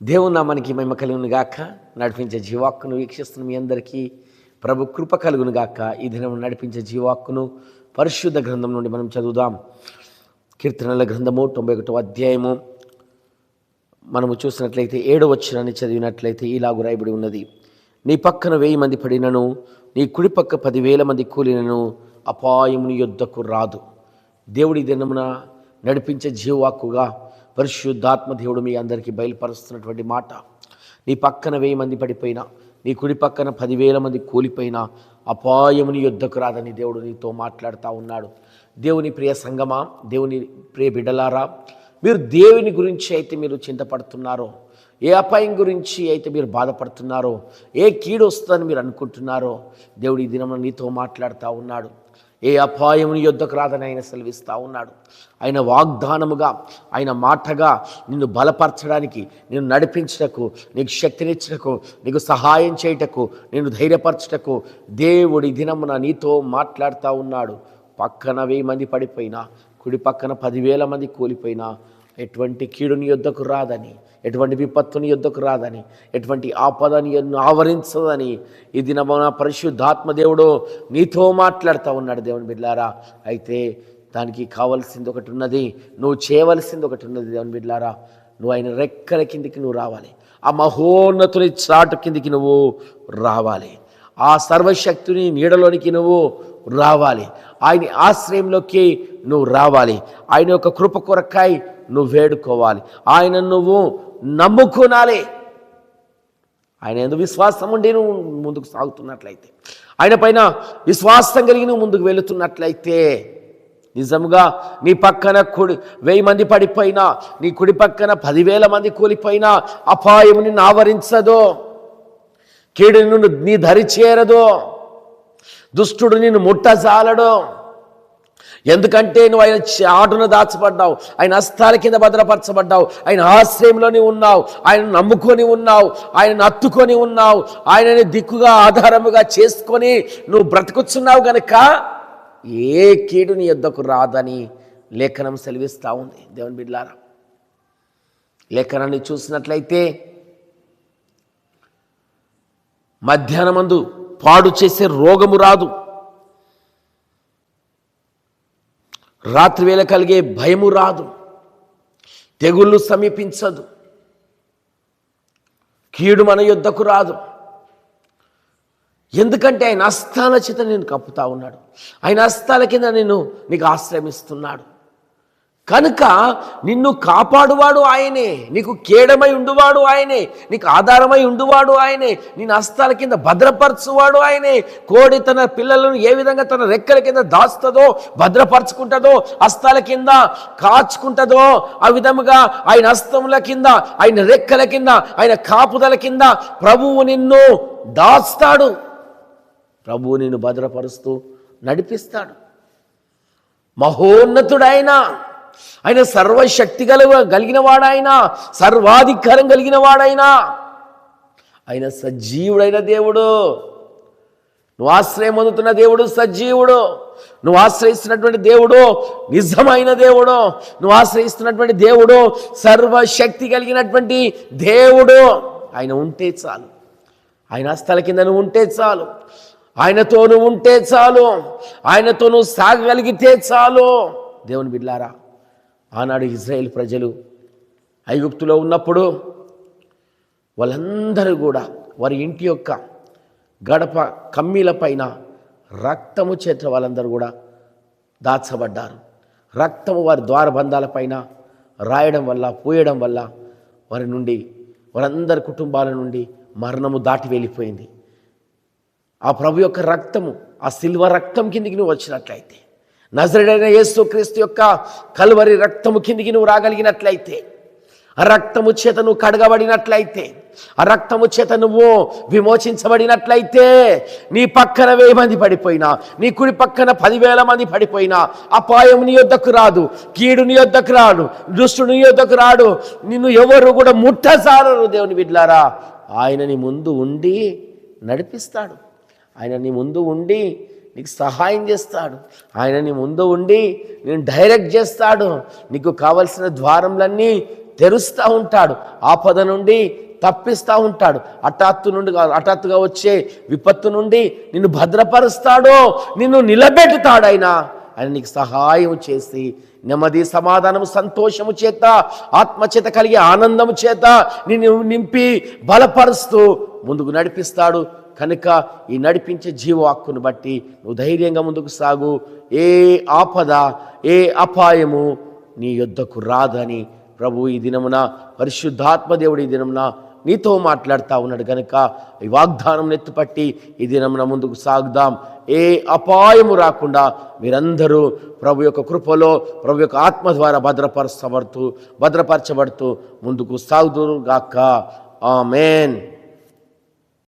దేవుని నామానికి మహిమ కలుగును గాక. నడిపించే జీవాక్కును వీక్షిస్తున్న మీ అందరికీ ప్రభు కృప కలుగును గాక. ఈ దినం నడిపించే జీవాక్కును పరిశుద్ధ గ్రంథం నుండి మనం చదువుదాం. కీర్తనల గ్రంథము 91వ అధ్యాయము మనము చూసినట్లయితే 7వ వచనాన్ని చదివినట్లయితే ఇలాగు రాయబడి ఉన్నది. నీ పక్కన 1000 మంది పడినను, నీ కుడి పక్క 10,000 మంది కూలినను అపాయము నీ యొద్దకు రాదు. దేవుడి దినమున నడిపించే జీవాక్కుగా పరిశుద్ధాత్మ దేవుడు మీ అందరికీ బయలుపరుస్తున్నటువంటి మాట. నీ పక్కన 1000 మంది పడిపోయినా, నీ కుడి పక్కన 10,000 మంది కూలిపోయినా అపాయముని యుద్ధకు రాదని దేవుడు నీతో మాట్లాడుతూ ఉన్నాడు. దేవుని ప్రియ సంగమా, దేవుని ప్రియ బిడ్డలారా, మీరు దేవుని గురించి అయితే మీరు చింతపడుతున్నారో, ఏ అపాయం గురించి అయితే మీరు బాధపడుతున్నారో, ఏ కీడు వస్తుందని మీరు అనుకుంటున్నారో, దేవుడు ఈ దినం నీతో మాట్లాడుతూ ఉన్నాడు. ఏ అపాయముని యుద్ధకు రాదని ఆయన సెలవిస్తూ ఉన్నాడు. ఆయన వాగ్దానముగా, ఆయన మాటగా నిన్ను బలపరచడానికి, నిన్ను నడిపించటకు, నీకు శక్తినిచ్చటకు, నీకు సహాయం చేయటకు, నిన్ను ధైర్యపరచటకు దేవుడి దినమున నీతో మాట్లాడుతూ ఉన్నాడు. పక్కన 1000 మంది పడిపోయినా, కుడి పక్కన 10,000 మంది కూలిపోయినా ఎటువంటి కీడుని యుద్ధకు రాదని, ఎటువంటి విపత్తుని యుద్ధకు రాదని, ఎటువంటి ఆపదని ఆవరించదని ఈ దినమున పరిశుద్ధాత్మ దేవుడు నీతో మాట్లాడుతూ ఉన్నాడు. దేవుని బిడ్డలారా, అయితే దానికి కావలసింది ఒకటి ఉన్నది, నువ్వు చేయవలసింది ఒకటి ఉన్నది. దేవుని బిడ్డలారా, నువ్వు ఆయన రెక్కల కిందికి నువ్వు రావాలి. ఆ మహోన్నతుని చాటు కిందికి నువ్వు రావాలి. ఆ సర్వశక్తుని నీడలోనికి నువ్వు రావాలి. ఆయన ఆశ్రయంలోకి నువ్వు రావాలి. ఆయన యొక్క కృప కొరకాయి నువ్వు వేడుకోవాలి. ఆయన నువ్వు నమ్ముకోనాలి. ఆయన ఎందుకు విశ్వాసం ఉండి నువ్వు ముందుకు సాగుతున్నట్లయితే, ఆయన పైన విశ్వాసం కలిగి నువ్వు ముందుకు వెళుతున్నట్లయితే, నిజంగా నీ పక్కన 1000 మంది పడిపోయినా, నీ కుడి పక్కన 10,000 మంది కూలిపోయినా అపాయము నిన్ను ఆవరించదు, కీడు నిన్ను నీ దరి చేరదు, దుష్టుడు నిన్ను ముట్టజాలడు. ఎందుకంటే నువ్వు ఆయన చాటును దాచబడ్డావు, ఆయన హస్తాల కింద భద్రపరచబడ్డావు, ఆయన ఆశ్రయంలోని ఉన్నావు, ఆయన నమ్ముకొని ఉన్నావు, ఆయనను హత్తుకొని ఉన్నావు, ఆయనని దిక్కుగా ఆధారముగా చేసుకొని నువ్వు బ్రతుకుతున్నావు గనుక ఏ కీడు నీ యొద్దకు రాదని లేఖనం సెలవిస్తూ ఉంది. దేవుని బిడ్డలారా, లేఖనాన్ని చూసినట్లయితే మధ్యాహ్నమందు పాడు చేసే రోగము రాదు, రాత్రి వేళ కలిగే భయము రాదు, తెగుళ్ళు సమీపించదు, కీడు మన యొద్దకు రాదు. ఎందుకంటే ఆయన హస్తాల చేత నేను కప్పుతా ఉన్నాడు, ఆయన హస్తాల కింద నీకు ఆశ్రమిస్తున్నాడు కనుక నిన్ను కాపాడువాడు ఆయనే, నీకు కేడమై ఉండువాడు ఆయనే, నీకు ఆధారమై ఉండువాడు ఆయనే, నేను హస్తాల కింద భద్రపరచువాడు ఆయనే. కోడి తన పిల్లలను ఏ విధంగా తన రెక్కల కింద దాస్తుందో, భద్రపరచుకుంటుందో, హస్తాల కింద కాచుకుంటుందో, ఆ విధముగా ఆయన హస్తముల కింద, ఆయన రెక్కల కింద, ఆయన కాపుదల కింద ప్రభువు నిన్ను దాస్తాడు. ప్రభువు నిన్ను భద్రపరుస్తూ నడిపిస్తాడు. మహోన్నతుడైన ఆయన, సర్వశక్తి కలిగిన వాడైనా, సర్వాధికారం కలిగిన వాడైనా, ఆయన సజీవుడైన దేవుడు. నువ్వు ఆశ్రయం పొందుతున్న దేవుడు సజీవుడు. నువ్వు ఆశ్రయిస్తున్నటువంటి దేవుడు నిజమైన దేవుడు. నువ్వు ఆశ్రయిస్తున్నటువంటి దేవుడు సర్వశక్తి కలిగినటువంటి దేవుడు. ఆయన ఉంటే చాలు, ఆయన హస్తాల కింద నువ్వు ఉంటే చాలు, ఆయనతో నువ్వు ఉంటే చాలు, ఆయనతో నువ్వు సాగగలిగితే చాలు. దేవుని బిడ్డలారా, ఆనాడు ఇజ్రాయేల్ ప్రజలు ఐగుప్తులో ఉన్నప్పుడు వాళ్ళందరూ కూడా వారి ఇంటి యొక్క గడప కమ్మీల పైన రక్తము చేత వాళ్ళందరూ కూడా దాచబడ్డారు. రక్తము వారి ద్వారబంధాల పైన రాయడం వల్ల, పోయడం వల్ల వారందరి కుటుంబాల నుండి మరణము దాటి వెళ్ళిపోయింది. ఆ ప్రభు యొక్క రక్తము, ఆ సిల్వ రక్తం కిందికి నువ్వు వచ్చినట్లయితే, నజరేయుడైన యేసుక్రీస్తు యొక్క కల్వరి రక్తము కిందికి నువ్వు రాగలిగినట్లయితే, ఆ రక్తము చేత నువ్వు కడగబడినట్లయితే, ఆ రక్తము చేత నువ్వు విమోచించబడినట్లయితే, నీ పక్కన 1000 మంది పడిపోయినా, నీ కుడి పక్కన 10,000 మంది పడిపోయినా అపాయం నీ యొద్దకు రాదు, కీడు నీ యొద్దకు రాడు, దుష్టుడు నీ యొద్దకు రాడు, నిన్ను ఎవరు కూడా ముట్టజాలరు. దేవుని బిడ్డలారా, ఆయన నీ ముందు ఉండి నడిపిస్తాడు, ఆయన నీ ముందు ఉండి నీకు సహాయం చేస్తాడు, ఆయన నీ ముందు ఉండి నేను డైరెక్ట్ చేస్తాడు, నీకు కావలసిన ద్వారములన్నీ తెరుస్తూ ఉంటాడు, ఆపద నుండి తప్పిస్తూ ఉంటాడు, హఠాత్తుగా వచ్చే విపత్తు నుండి నిన్ను భద్రపరుస్తాడు, నిన్ను నిలబెట్టుతాడు. ఆయన నీకు సహాయం చేసి నెమ్మది, సమాధానము, సంతోషము చేత, ఆత్మచేత కలిగే ఆనందము చేత నిన్ను నింపి బలపరుస్తూ ముందుకు నడిపిస్తాడు. కనుక ఈ నడిపించే జీవవాక్కును బట్టి నువ్వు ధైర్యంగా ముందుకు సాగు. ఏ ఆపద, ఏ అపాయము నీ యొద్దకు రాదని ప్రభు ఈ దినమున, పరిశుద్ధాత్మ దేవుడు ఈ దినమున నీతో మాట్లాడుతూ ఉన్నాడు. కనుక ఈ వాగ్దానం ఎత్తుపట్టి ఈ దినమున ముందుకు సాగుదాం. ఏ అపాయము రాకుండా మీరందరూ ప్రభు యొక్క కృపలో, ప్రభు యొక్క ఆత్మ ద్వారా భద్రపరచబడుతూ ముందుకు సాగుదురు గాక. ఆమేన్.